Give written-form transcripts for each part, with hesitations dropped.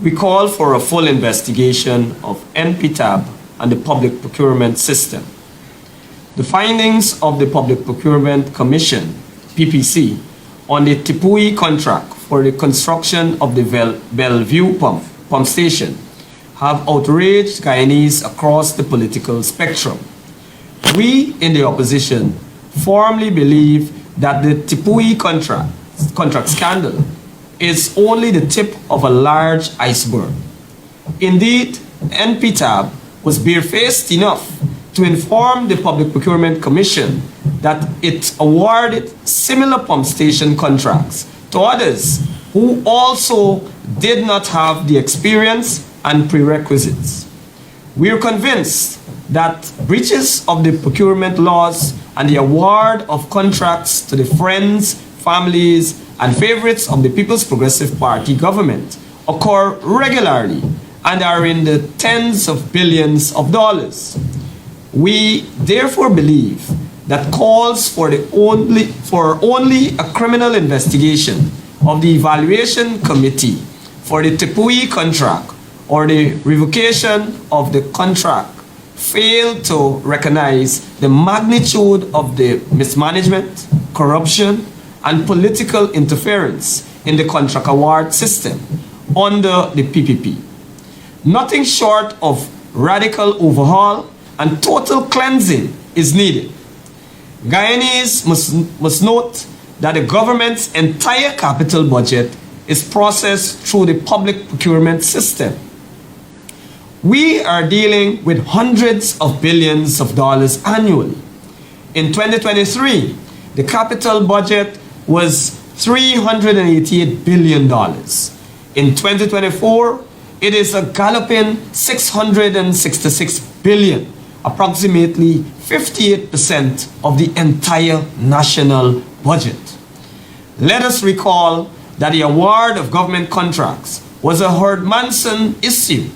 We call for a full investigation of NPTAB and the public procurement system. The findings of the Public Procurement Commission, PPC, on the Tepui contract for the construction of the Bellevue pump station have outraged Guyanese across the political spectrum. We in the opposition firmly believe that the Tepui contract scandal is only the tip of a large iceberg. Indeed, NPTAB was barefaced enough to inform the Public Procurement Commission that it awarded similar pump station contracts to others who also did not have the experience and prerequisites. We are convinced that breaches of the procurement laws and the award of contracts to the friends, families, and favorites of the People's Progressive Party government occur regularly and are in the tens of billions of dollars. We therefore believe that calls for only a criminal investigation of the evaluation committee for the Tepui contract or the revocation of the contract fail to recognize the magnitude of the mismanagement, corruption, and political interference in the contract award system under the PPP. Nothing short of radical overhaul and total cleansing is needed. Guyanese must note that the government's entire capital budget is processed through the public procurement system. We are dealing with hundreds of billions of dollars annually. In 2023, the capital budget was $388 billion. In 2024, it is a galloping $666 billion, approximately 58% of the entire national budget. Let us recall that the award of government contracts was a Herd-Manson issue,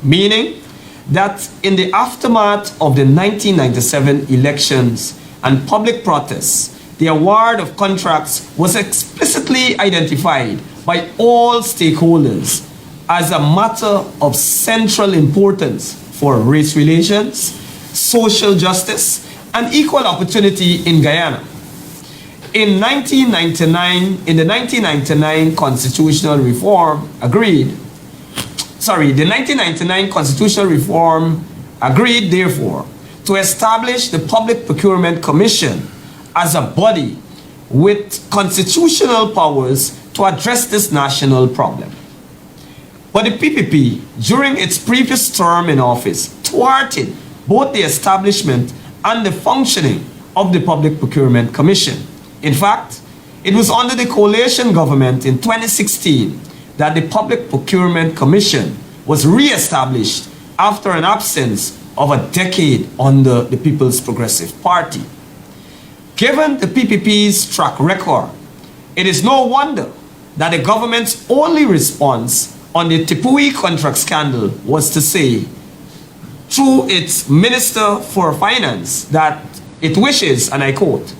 meaning that in the aftermath of the 1997 elections and public protests, the award of contracts was explicitly identified by all stakeholders as a matter of central importance for race relations, social justice, and equal opportunity in Guyana. In the 1999 constitutional reform agreed, therefore, to establish the Public Procurement Commission as a body with constitutional powers to address this national problem. But the PPP, during its previous term in office, thwarted both the establishment and the functioning of the Public Procurement Commission. In fact, it was under the coalition government in 2016 that the Public Procurement Commission was re-established after an absence of a decade under the People's Progressive Party. Given the PPP's track record, it is no wonder that the government's only response on the Tepui contract scandal was to say, through its Minister for Finance, that it wishes, and I quote,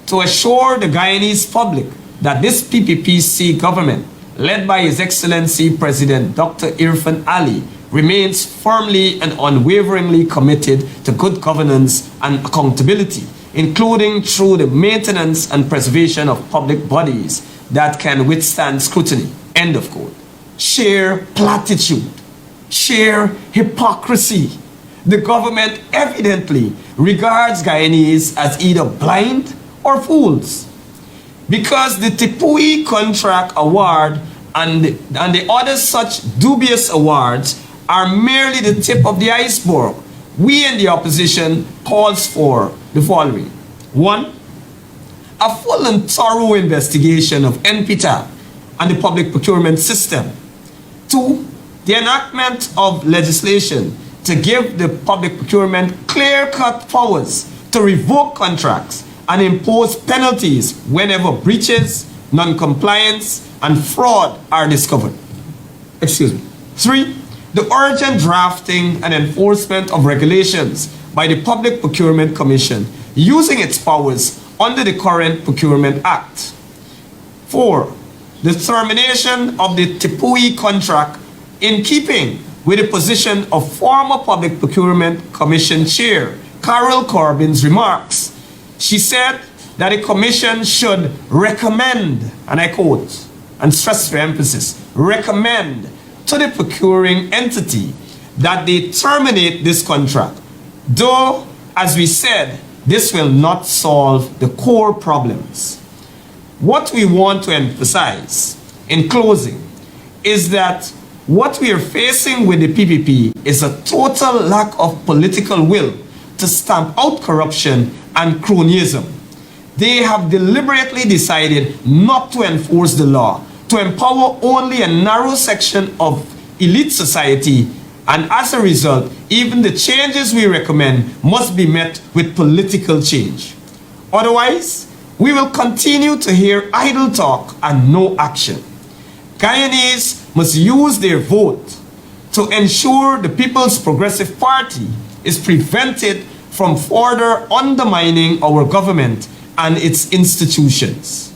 to assure the Guyanese public that this PPPC government, led by His Excellency President Dr. Irfan Ali, remains firmly and unwaveringly committed to good governance and accountability, including through the maintenance and preservation of public bodies that can withstand scrutiny. End of quote. Sheer platitude, sheer hypocrisy. The government evidently regards Guyanese as either blind or fools, because the Tepui contract award and the other such dubious awards are merely the tip of the iceberg. We in the opposition calls for the following. 1. A full and thorough investigation of NPTAB and the public procurement system. 2. The enactment of legislation to give the public procurement clear-cut powers to revoke contracts and impose penalties whenever breaches, non-compliance, and fraud are discovered. 3. The urgent drafting and enforcement of regulations by the Public Procurement Commission using its powers under the current Procurement Act. 4. The termination of the Tepui contract In keeping with the position of former Public Procurement Commission Chair Carol Corbin's remarks, she said that the Commission should recommend, and I quote, and stress for emphasis, recommend to the procuring entity that they terminate this contract. Though, as we said, this will not solve the core problems. What we want to emphasize in closing is that what we are facing with the PPP is a total lack of political will to stamp out corruption and cronyism. They have deliberately decided not to enforce the law, to empower only a narrow section of elite society, and as a result, even the changes we recommend must be met with political change. Otherwise, we will continue to hear idle talk and no action. Guyanese must use their vote to ensure the People's Progressive Party is prevented from further undermining our government and its institutions.